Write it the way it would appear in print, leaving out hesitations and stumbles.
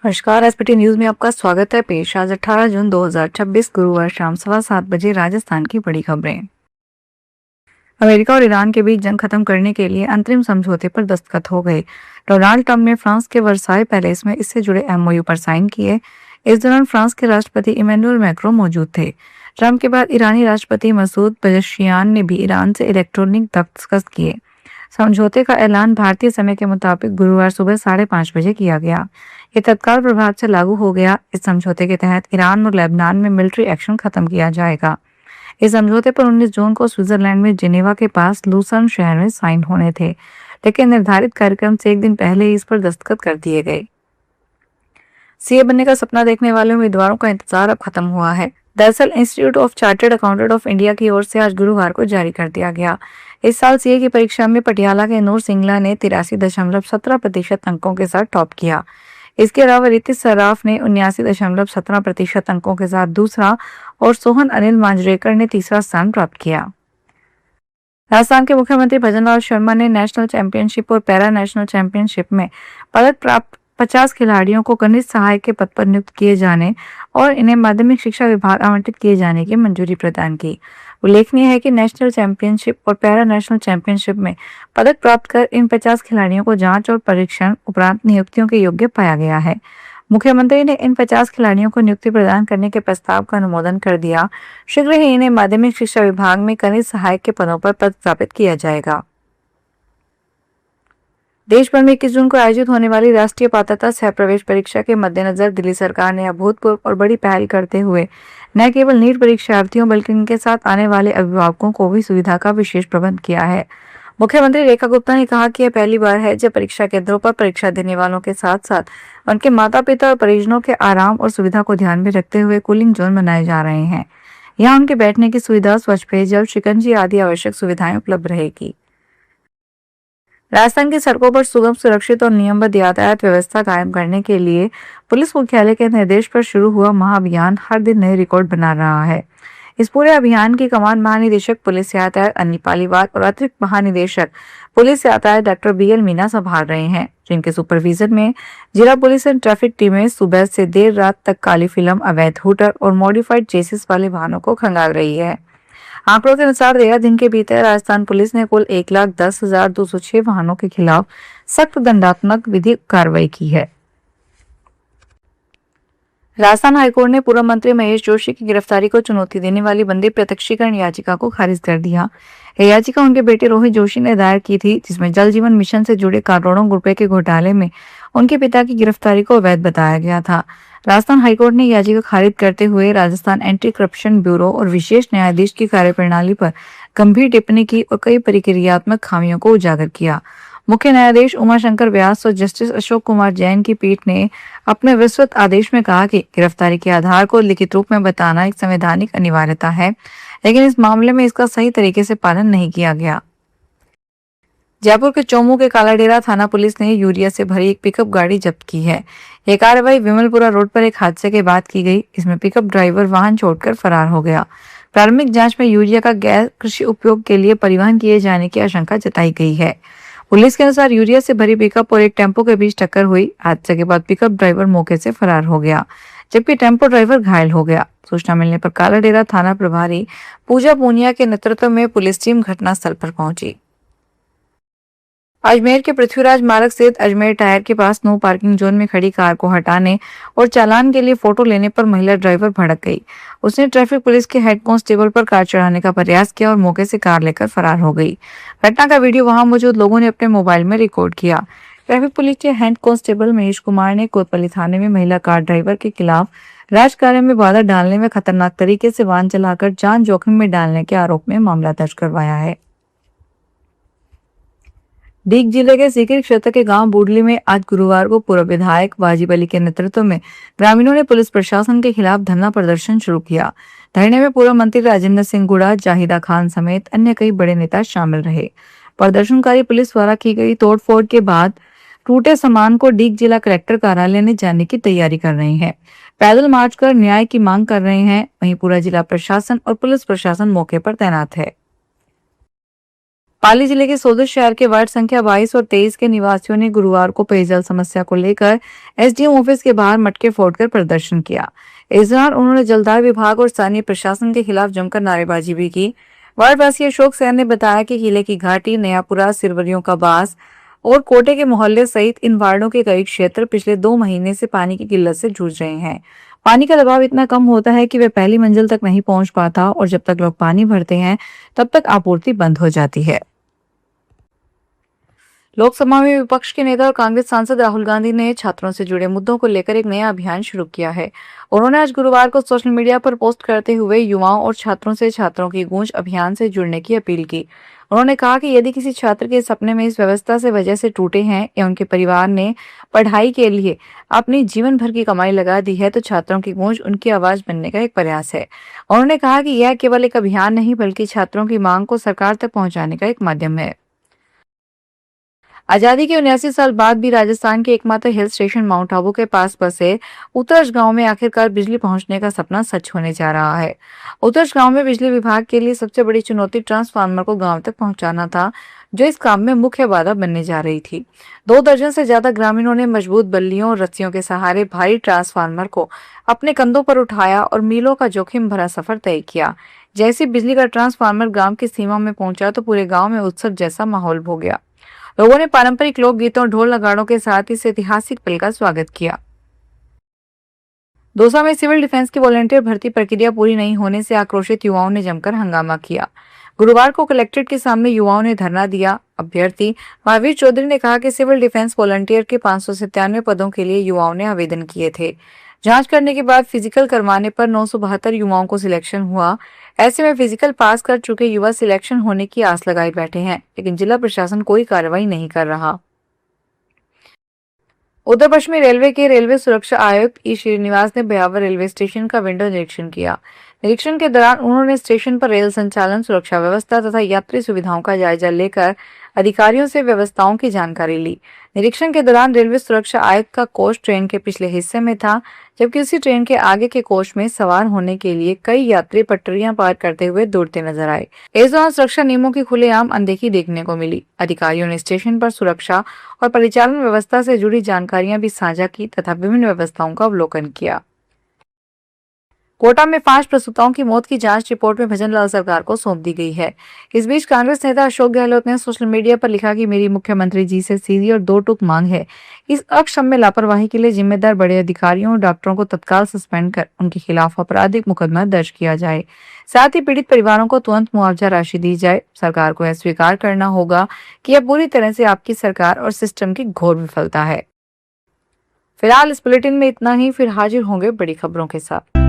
नमस्कार। SPT news में आपका स्वागत है। पेश आज 18 जून 2026 गुरुवार शाम 7:15 राजस्थान की बड़ी खबरें। अमेरिका और ईरान के बीच जंग खत्म करने के लिए अंतरिम समझौते पर दस्तखत हो गए। डोनाल्ड ट्रंप ने फ्रांस के वर्साई पैलेस में इससे जुड़े एमओयू पर साइन किए। इस दौरान फ्रांस के राष्ट्रपति इमैनुअल मैक्रों मौजूद थे। ट्रंप के बाद ईरानी राष्ट्रपति मसूद पेजेश्कियान ने भी ईरान से इलेक्ट्रॉनिक दस्तखत किए। समझौते का ऐलान भारतीय समय के मुताबिक गुरुवार सुबह 5:30 बजे किया गया। ये तत्काल प्रभाव से लागू हो गया। इस समझौते के तहत ईरान और लेबनान में मिलिट्री एक्शन खत्म किया जाएगा। इस समझौते पर 19 जून को स्विट्जरलैंड में जिनेवा के पास लूसर्न शहर में साइन होने थे, लेकिन निर्धारित कार्यक्रम से एक दिन पहले ही इस पर दस्तखत कर दिए गए। सीए बनने का सपना देखने वाले उम्मीदवारों का इंतजार अब खत्म हुआ है। दरअसल institute of chartered accountant of India की ओर से आज गुरुवार को जारी कर दिया गया। इस साल सीए की परीक्षा में पटियाला के नूर सिंगला ने 83.17% अंकों के साथ टॉप किया। इसके अलावा रितिश सराफ ने 79.17% अंकों के साथ दूसरा और सोहन अनिल मांजरेकर ने तीसरा स्थान प्राप्त किया। राजस्थान के मुख्यमंत्री भजनलाल शर्मा ने नेशनल चैंपियनशिप और पैरा नेशनल चैंपियनशिप में पदक प्राप्त 50 खिलाड़ियों को कनिष्ठ सहायक के पद पर नियुक्त किए जाने और इन्हें माध्यमिक शिक्षा विभाग आवंटित किए जाने की मंजूरी प्रदान की। उल्लेखनीय है कि नेशनल चैंपियनशिप और पैरा नेशनल चैंपियनशिप में पदक प्राप्त कर इन 50 खिलाड़ियों को जांच और परीक्षण उपरांत नियुक्तियों के योग्य पाया गया है। मुख्यमंत्री ने इन 50 खिलाड़ियों को नियुक्ति प्रदान करने के प्रस्ताव का अनुमोदन कर दिया। शीघ्र ही इन्हें माध्यमिक शिक्षा विभाग में कनिष्ठ सहायक के पदों पर पदस्थापित किया जाएगा। देश भर में 21 जून को आयोजित होने वाली राष्ट्रीय पात्रता सह प्रवेश परीक्षा के मद्देनजर दिल्ली सरकार ने अभूतपूर्व और बड़ी पहल करते हुए न केवल नीट परीक्षार्थियों बल्कि इनके साथ आने वाले अभिभावकों को भी सुविधा का विशेष प्रबंध किया है। मुख्यमंत्री रेखा गुप्ता ने कहा कि यह पहली बार है जब परीक्षा केंद्रों पर परीक्षा देने वालों के साथ साथ उनके माता पिता और परिजनों के आराम और सुविधा को ध्यान में रखते हुए कूलिंग जोन बनाए जा रहे हैं। यहाँ उनके बैठने की सुविधा, स्वच्छ पेयजल, शिकंजी आदि आवश्यक सुविधाएं उपलब्ध रहेगी। राजस्थान की सड़कों पर सुगम, सुरक्षित और नियमबद्ध यातायात व्यवस्था कायम करने के लिए पुलिस मुख्यालय के निर्देश पर शुरू हुआ महाअभियान हर दिन नए रिकॉर्ड बना रहा है। इस पूरे अभियान की कमान महानिदेशक पुलिस यातायात अनिल पालीवाल और अतिरिक्त महानिदेशक पुलिस यातायात डॉक्टर बीएल मीना संभाल रहे हैं, जिनके सुपरविजन में जिला पुलिस एंड ट्रैफिक टीमें सुबह से देर रात तक काली फिल्म, अवैध हूटर और मॉडिफाइड चेसिस वाले वाहनों को खंगाल रही है। आंकड़ों के अनुसार 13 दिन के भीतर राजस्थान पुलिस ने कुल 1,10,206 वाहनों के खिलाफ सख्त दंडात्मक विधिक कार्रवाई की है। राजस्थान हाईकोर्ट ने पूर्व मंत्री महेश जोशी की गिरफ्तारी को चुनौती देने वाली बंदी प्रत्यक्षीकरण याचिका को खारिज कर दिया। यह याचिका उनके बेटे रोहित जोशी ने दायर की थी, जिसमें जल जीवन मिशन से जुड़े करोड़ों रुपए के घोटाले में उनके पिता की गिरफ्तारी को अवैध बताया गया था। राजस्थान हाईकोर्ट ने याचिका खारिज करते हुए राजस्थान एंटी करप्शन ब्यूरो और विशेष न्यायाधीश की कार्यप्रणाली पर गंभीर टिप्पणी की और कई प्रक्रियात्मक खामियों को उजागर किया। मुख्य न्यायाधीश उमाशंकर व्यास और जस्टिस अशोक कुमार जैन की पीठ ने अपने विस्तृत आदेश में कहा कि गिरफ्तारी के आधार को लिखित रूप में बताना एक संवैधानिक अनिवार्यता है, लेकिन इस मामले में इसका सही तरीके से पालन नहीं किया गया। जयपुर के चोमू के कालाडेरा थाना पुलिस ने यूरिया से भरी एक पिकअप गाड़ी जब्त की है। यह कार्रवाई विमलपुरा रोड पर एक हादसे के बाद की गई। इसमें पिकअप ड्राइवर वाहन छोड़कर फरार हो गया। प्रारंभिक जांच में यूरिया का गैर कृषि उपयोग के लिए परिवहन किए जाने की आशंका जताई गई है। पुलिस के अनुसार यूरिया से भरी पिकअप और एक टेम्पो के बीच टक्कर हुई। हादसे के बाद पिकअप ड्राइवर मौके से फरार हो गया, जबकि टेम्पो ड्राइवर घायल हो गया। सूचना मिलने पर कालाडेरा थाना प्रभारी पूजा पूनिया के नेतृत्व में पुलिस टीम घटनास्थल पर पहुंची। अजमेर के पृथ्वीराज मार्ग स्थित अजमेर टायर के पास नो पार्किंग जोन में खड़ी कार को हटाने और चालान के लिए फोटो लेने पर महिला ड्राइवर भड़क गई। उसने ट्रैफिक पुलिस के हेड कांस्टेबल पर कार चढ़ाने का प्रयास किया और मौके से कार लेकर फरार हो गई। घटना का वीडियो वहां मौजूद लोगों ने अपने मोबाइल में रिकॉर्ड किया। ट्रैफिक पुलिस के हेड कांस्टेबल महेश कुमार ने कोतवाली थाने में महिला कार ड्राइवर के खिलाफ राजकार्य में बाधा डालने में खतरनाक तरीके से वाहन चलाकर जान जोखिम में डालने के आरोप में मामला दर्ज करवाया है। डीग जिले के सीकर क्षेत्र के गांव बूडली में आज गुरुवार को पूर्व विधायक वाजिब अली के नेतृत्व में ग्रामीणों ने पुलिस प्रशासन के खिलाफ धरना प्रदर्शन शुरू किया। धरने में पूर्व मंत्री राजेंद्र सिंह गुड़ा, जाहिदा खान समेत अन्य कई बड़े नेता शामिल रहे। प्रदर्शनकारी पुलिस द्वारा की गई तोड़फोड़ के बाद टूटे सामान को डीग जिला कलेक्टर कार्यालय ले जाने की तैयारी कर रहे हैं। पैदल मार्च कर न्याय की मांग कर रहे हैं। वहीं पूरा जिला प्रशासन और पुलिस प्रशासन मौके पर तैनात है। पाली जिले के सोदर शहर के वार्ड संख्या 22 और 23 के निवासियों ने गुरुवार को पेयजल समस्या को लेकर एसडीएम ऑफिस के बाहर मटके फोड़कर प्रदर्शन किया। इस दौरान उन्होंने जलदाय विभाग और स्थानीय प्रशासन के खिलाफ जमकर नारेबाजी भी की। वार्डवासी अशोक सैन ने बताया कि किले की घाटी, नयापुरा, सिरवरियों का बास और कोटे के मोहल्ले सहित इन वार्डों के कई क्षेत्र पिछले 2 महीने से पानी की किल्लत से जूझ रहे हैं। पानी का दबाव इतना कम होता है कि वे पहली मंजिल तक नहीं पहुंच पाता और जब तक लोग पानी भरते हैं तब तक आपूर्ति बंद हो जाती है। लोकसभा में विपक्ष के नेता और कांग्रेस सांसद राहुल गांधी ने छात्रों से जुड़े मुद्दों को लेकर एक नया अभियान शुरू किया है। उन्होंने आज गुरुवार को सोशल मीडिया पर पोस्ट करते हुए युवाओं और छात्रों से छात्रों की गूंज अभियान से जुड़ने की अपील की। उन्होंने कहा कि यदि किसी छात्र के सपने में इस व्यवस्था से वजह से टूटे हैं या उनके परिवार ने पढ़ाई के लिए अपनी जीवन भर की कमाई लगा दी है तो छात्रों की गूंज उनकी आवाज बनने का एक प्रयास है। उन्होंने कहा कि यह केवल एक अभियान नहीं बल्कि छात्रों की मांग को सरकार तक पहुंचाने का एक माध्यम है। आजादी के 79 साल बाद भी राजस्थान के एकमात्र हिल स्टेशन माउंट आबू के पास बसे उत्तरज गांव में आखिरकार बिजली पहुंचने का सपना सच होने जा रहा है। उत्तरज गांव में बिजली विभाग के लिए सबसे बड़ी चुनौती ट्रांसफार्मर को गांव तक पहुंचाना था, जो इस काम में मुख्य बाधा बनने जा रही थी। 2 दर्जन से ज्यादा ग्रामीणों ने मजबूत बल्लियों और रस्सियों के सहारे भारी ट्रांसफार्मर को अपने कंधों पर उठाया और मीलों का जोखिम भरा सफर तय किया। जैसे बिजली का ट्रांसफार्मर गांव की सीमा में पहुंचा तो पूरे गांव में उत्सव जैसा माहौल हो गया। लोगों ने पारंपरिक लोकगीतों और ढोल नगाड़ों के साथ इस ऐतिहासिक पल का स्वागत किया। दौसा में सिविल डिफेंस की वॉलंटियर भर्ती प्रक्रिया पूरी नहीं होने से आक्रोशित युवाओं ने जमकर हंगामा किया। गुरुवार को कलेक्ट्रेट के सामने युवाओं ने धरना दिया। अभ्यर्थी महावीर चौधरी ने कहा कि सिविल डिफेंस वॉलंटियर के 597 पदों के लिए युवाओं ने आवेदन किए थे। जांच करने के बाद फिजिकल करवाने पर 972 युवाओं को सिलेक्शन हुआ। ऐसे में फिजिकल पास कर चुके युवा सिलेक्शन होने की आस लगाए बैठे हैं, लेकिन जिला प्रशासन कोई कार्रवाई नहीं कर रहा। उत्तर पश्चिमी रेलवे के रेलवे सुरक्षा आयुक्त ई श्रीनिवास ने ब्यावर रेलवे स्टेशन का विंडो निरीक्षण किया। निरीक्षण के दौरान उन्होंने स्टेशन पर रेल संचालन, सुरक्षा व्यवस्था तथा यात्री सुविधाओं का जायजा लेकर अधिकारियों से व्यवस्थाओं की जानकारी ली। निरीक्षण के दौरान रेलवे सुरक्षा आयुक्त का कोच ट्रेन के पिछले हिस्से में था, जबकि उसी ट्रेन के आगे के कोच में सवार होने के लिए कई यात्री पटरियां पार करते हुए दौड़ते नजर आए। इस दौरान सुरक्षा नियमों की खुलेआम अनदेखी देखने को मिली। अधिकारियों ने स्टेशन पर सुरक्षा और परिचालन व्यवस्था से जुड़ी जानकारियां भी साझा की तथा विभिन्न व्यवस्थाओं का अवलोकन किया। कोटा में 5 प्रसूताओं की मौत की जांच रिपोर्ट में भजन लाल सरकार को सौंप दी गई है। इस बीच कांग्रेस नेता अशोक गहलोत ने सोशल मीडिया पर लिखा कि मेरी मुख्यमंत्री जी से सीधी और 2 टूक मांग है। इस अक्षम्य लापरवाही के लिए जिम्मेदार बड़े अधिकारियों और डॉक्टरों को तत्काल सस्पेंड कर उनके खिलाफ आपराधिक मुकदमा दर्ज किया जाए। साथ ही पीड़ित परिवारों को तुरंत मुआवजा राशि दी जाए। सरकार को यह स्वीकार करना होगा कि यह पूरी तरह से आपकी सरकार और सिस्टम की घोर विफलता है। फिलहाल इस बुलेटिन में इतना ही, फिर हाजिर होंगे बड़ी खबरों के साथ।